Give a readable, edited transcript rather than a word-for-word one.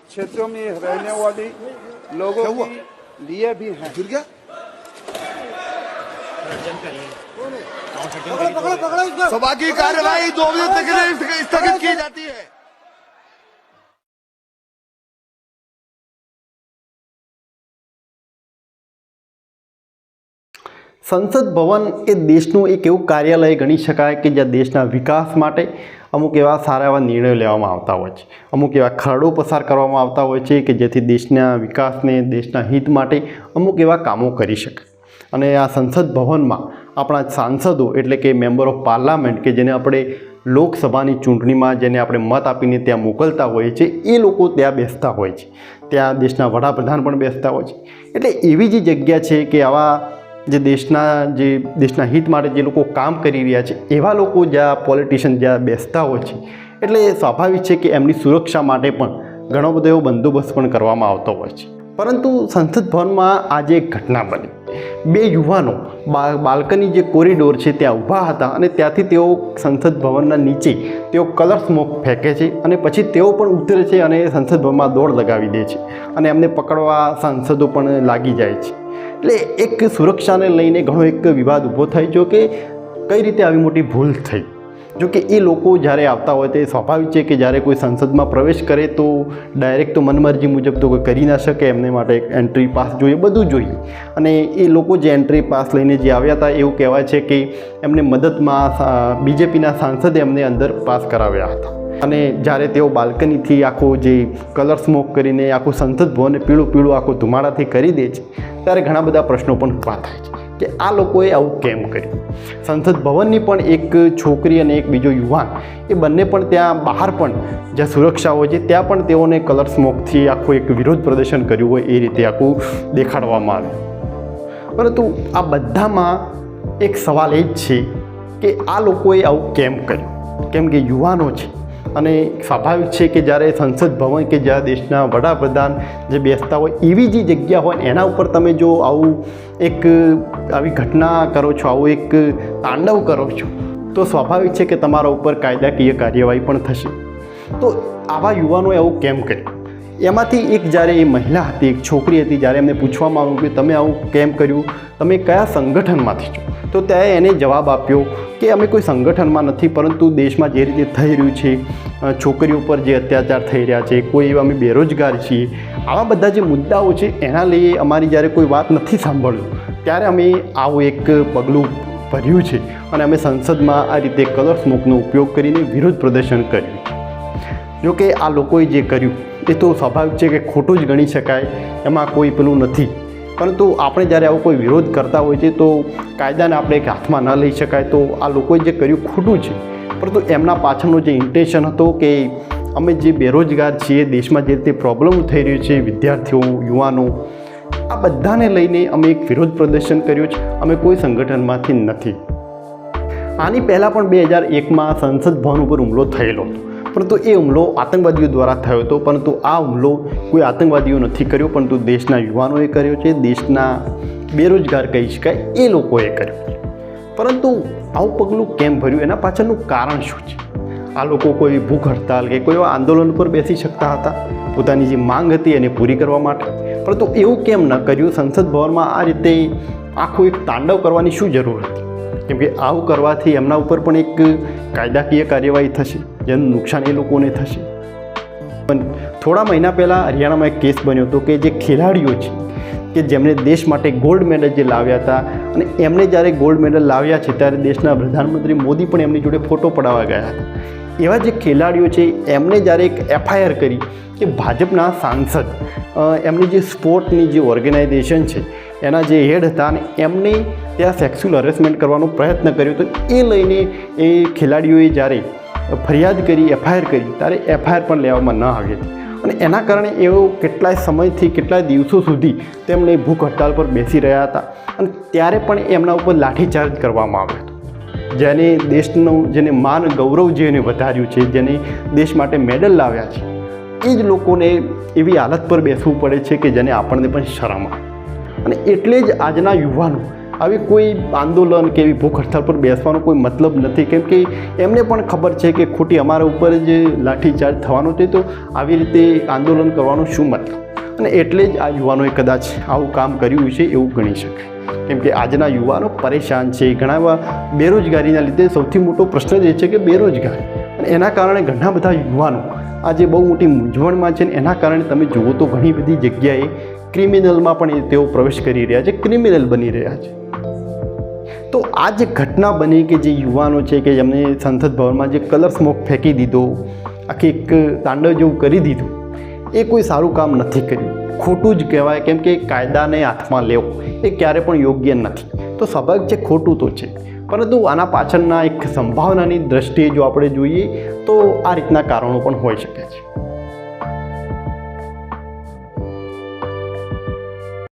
क्षेत्रों में रहने वाली लोगों के लिए भी है। सभा की कार्यवाही 2 बजे तक के लिए स्थगित की जाती है। સંસદ ભવન એ દેશનું એક એવું કાર્યાલય ગણી શકાય કે જ્યાં દેશના વિકાસ માટે અમુક એવા સારા એવા નિર્ણયો લેવામાં આવતા હોય છે, અમુક એવા ખરડો પસાર કરવામાં આવતા હોય છે કે જેથી દેશના વિકાસને, દેશના હિત માટે અમુક એવા કામો કરી શકે। અને આ સંસદ ભવનમાં આપણા સાંસદો એટલે કે મેમ્બર ઓફ પાર્લામેન્ટ કે જેને આપણે લોકસભાની ચૂંટણીમાં જેને આપણે મત આપીને ત્યાં મોકલતા હોઈએ છીએ એ લોકો ત્યાં બેસતા હોય છે, ત્યાં દેશના વડાપ્રધાન પણ બેસતા હોય છે। એટલે એવી જે જગ્યા છે કે આવા જે દેશના હિત માટે જે લોકો કામ કરી રહ્યા છે એવા લોકો જ્યાં પોલિટિશિયન જ્યાં બેસતા હોય છે એટલે સ્વાભાવિક છે કે એમની સુરક્ષા માટે પણ ઘણો બધો એવો બંદોબસ્ત પણ કરવામાં આવતો હોય છે। પરંતુ સંસદ ભવનમાં આજે એક ઘટના બની। 2 યુવાનો બાલ્કની જે કોરિડોર છે ત્યાં ઊભા હતા અને ત્યાંથી તેઓ સંસદ ભવનના નીચે તેઓ કલર સ્મોક ફેંકે છે અને પછી તેઓ પણ ઉતરે છે અને સંસદ ભવનમાં દોડ લગાવી દે છે અને એમને પકડવા સાંસદો પણ લાગી જાય છે। એટલે એક સુરક્ષાને લઈને ઘણો એક વિવાદ ઊભો થાય જો કે કઈ રીતે આવી મોટી ભૂલ થઈ। જો કે એ લોકો જ્યારે આવતા હોય તે સ્વાભાવિક છે કે જ્યારે કોઈ સંસદમાં પ્રવેશ કરે તો ડાયરેક્ટ તો મનમરજી મુજબ તો કોઈ કરી ના શકે, એમને માટે એક એન્ટ્રી પાસ જોઈએ, બધું જોઈએ। અને એ લોકો જે એન્ટ્રી પાસ લઈને જે આવ્યા હતા એવું કહેવાય છે કે એમને મદદમાં બીજેપીના સાંસદે એમને અંદર પાસ કરાવ્યા હતા। અને જ્યારે તેઓ બાલ્કનીથી આખું જે કલર સ્મોક કરીને આખું સંસદ ભવનને પીળું પીળું આખું ધુમાડાથી કરી દે છે ત્યારે ઘણા બધા પ્રશ્નો પણ ઊભા થાય છે કે આ લોકોએ આવું કેમ કર્યું। સંસદ ભવનની પણ એક છોકરી અને એક બીજો યુવાન એ બંને પણ ત્યાં બહાર પણ જ્યાં સુરક્ષા હોય છે ત્યાં પણ તેઓને કલર સ્મોકથી આખું એક વિરોધ પ્રદર્શન કર્યું હોય એ રીતે આખું દેખાડવામાં આવ્યું। પરંતુ આ બધામાં એક સવાલ એ જ છે કે આ લોકોએ આવું કેમ કર્યું, કેમ કે યુવાનો છે અને સ્વાભાવિક છે કે જ્યારે સંસદ ભવન કે જ્યાં દેશના વડાપ્રધાન જે બેસતા હોય એવી જે જગ્યા હોય એના ઉપર તમે જો આવું એક આવી ઘટના કરો છો, આવું એક તાંડવ કરો છો તો સ્વાભાવિક છે કે તમારા ઉપર કાયદાકીય કાર્યવાહી પણ થશે। તો આવા યુવાનોએ આવું કેમ કર્યું? એમાંથી એક જ્યારે એ મહિલા હતી, એક છોકરી હતી, જ્યારે એમને પૂછવામાં આવ્યું કે તમે આવું કેમ કર્યું, તમે કયા સંગઠનમાંથી છો, તો ત્યાં એને જવાબ આપ્યો કે અમે કોઈ સંગઠનમાં નથી, પરંતુ દેશમાં જે રીતે થઈ રહ્યું છે, છોકરીઓ પર જે અત્યાચાર થઈ રહ્યા છે, કોઈ અમે બેરોજગાર છીએ, આવા બધા જે મુદ્દાઓ છે એના લઈએ અમારી જ્યારે કોઈ વાત નથી સાંભળ્યું ત્યારે અમે આવું એક પગલું ભર્યું છે અને અમે સંસદમાં આ રીતે કલર સ્મોકનો ઉપયોગ કરીને વિરોધ પ્રદર્શન કર્યું। જો કે આ લોકોએ જે કર્યું એ તો સ્વાભાવિક છે કે ખોટું જ ગણી શકાય, એમાં કોઈ પેલું નથી। પરંતુ આપણે જ્યારે આવો કોઈ વિરોધ કરતા હોય છે તો કાયદાને આપણે એક હાથમાં ન લઈ શકાય। તો આ લોકોએ જે કર્યું ખોટું છે, પરંતુ એમના પાછળનો જે ઇન્ટેન્શન હતો કે અમે જે બેરોજગાર છીએ, દેશમાં જે રીતે પ્રોબ્લેમ થઈ રહ્યો છે, વિદ્યાર્થીઓ, યુવાનો, આ બધાને લઈને અમે એક વિરોધ પ્રદર્શન કર્યું છે, અમે કોઈ સંગઠનમાંથી નથી। આની પહેલાં પણ 2001માં સંસદ ભવન ઉપર હુમલો થયેલો હતો, પરંતુ એ હુમલો આતંકવાદીઓ દ્વારા થયો હતો। પરંતુ આ હુમલો કોઈ આતંકવાદીઓ નથી કર્યો, પરંતુ દેશના યુવાનોએ કર્યો છે, દેશના બેરોજગાર કહી શકાય એ લોકોએ કર્યો છે। પરંતુ આવું પગલું કેમ ભર્યું, એના પાછળનું કારણ શું છે? આ લોકો કોઈ ભૂખ હડતાલ કે કોઈ આંદોલન પર બેસી શકતા હતા પોતાની જે માંગ હતી એને પૂરી કરવા માટે, પરંતુ એવું કેમ ન કર્યું? સંસદ ભવનમાં આ રીતે આખું એક તાંડવ કરવાની શું જરૂર હતી? કેમ કે આવું કરવાથી એમના ઉપર પણ એક કાયદાકીય કાર્યવાહી થશે, જેનું નુકસાન એ લોકોને થશે। પણ થોડા મહિના પહેલાં હરિયાણામાં એક કેસ બન્યો હતો કે જે ખેલાડીઓ છે કે જેમણે દેશ માટે ગોલ્ડ મેડલ જે લાવ્યા હતા અને એમણે જ્યારે ગોલ્ડ મેડલ લાવ્યા છે ત્યારે દેશના પ્રધાનમંત્રી મોદી પણ એમની જોડે ફોટો પડાવવા ગયા હતા। એવા જે ખેલાડીઓ છે એમણે જ્યારે એક FIR કરી કે ભાજપના સાંસદ એમની જે સ્પોર્ટની જે ઓર્ગેનાઇઝેશન છે એના જે હેડ હતા અને એમને ત્યાં સેક્સ્યુઅલ હરેસમેન્ટ કરવાનો પ્રયત્ન કર્યો તો એ લઈને એ ખેલાડીઓએ જ્યારે ફરિયાદ કરી, FIR કરી, ત્યારે FIR પણ લેવામાં ન આવી હતી અને એના કારણે એઓ કેટલાય સમયથી, કેટલાય દિવસો સુધી તેમને ભૂખ હડતાલ પર બેસી રહ્યા હતા અને ત્યારે પણ એમના ઉપર લાઠીચાર્જ કરવામાં આવ્યો હતો, જેને દેશનું જેને માન ગૌરવ જેને વધાર્યું છે, જેને દેશ માટે મેડલ લાવ્યા છે, એ જ લોકોને એવી હાલત પર બેસવું પડે છે કે જેને આપણને પણ શરમ આવે। અને એટલે જ આજના યુવાનો આવી કોઈ આંદોલન કે એવી ભૂખ હડતાળ પર બેસવાનો કોઈ મતલબ નથી, કેમ કે એમને પણ ખબર છે કે ખોટી અમારા ઉપર જ લાઠીચાર્જ થવાનો છે, તો આવી રીતે આંદોલન કરવાનો શું મતલબ? અને એટલે જ આ યુવાનોએ કદાચ આવું કામ કર્યું છે એવું ગણી શકાય, કેમ કે આજના યુવાનો પરેશાન છે. ઘણા એવા બેરોજગારીના લીધે સૌથી મોટો પ્રશ્ન જ એ છે કે બેરોજગારી, અને એના કારણે ઘણા બધા યુવાનો આજે બહુ મોટી મૂંઝવણમાં છે. ને એના કારણે તમે જુઓ તો ઘણી બધી જગ્યાએ ક્રિમિનલમાં પણ તેઓ પ્રવેશ કરી રહ્યા છે, ક્રિમિનલ બની રહ્યા છે. તો આ જે ઘટના બની કે જે યુવાનો છે કે જેમને સંસદ ભવનમાં જે કલર સ્મોક ફેંકી દીધો, આખી એક તાંડવ જેવું કરી દીધું, એ કોઈ સારું કામ નથી કર્યું, ખોટું જ કહેવાય. કેમ કે કાયદાને હાથમાં લેવો એ ક્યારે પણ યોગ્ય નથી. તો સ્વાભાવિક છે ખોટું તો છે, પરંતુ આના પાછળના એક સંભાવનાની દ્રષ્ટિએ જો આપણે જોઈએ તો આ રીતના કારણો પણ હોઈ શકે છે.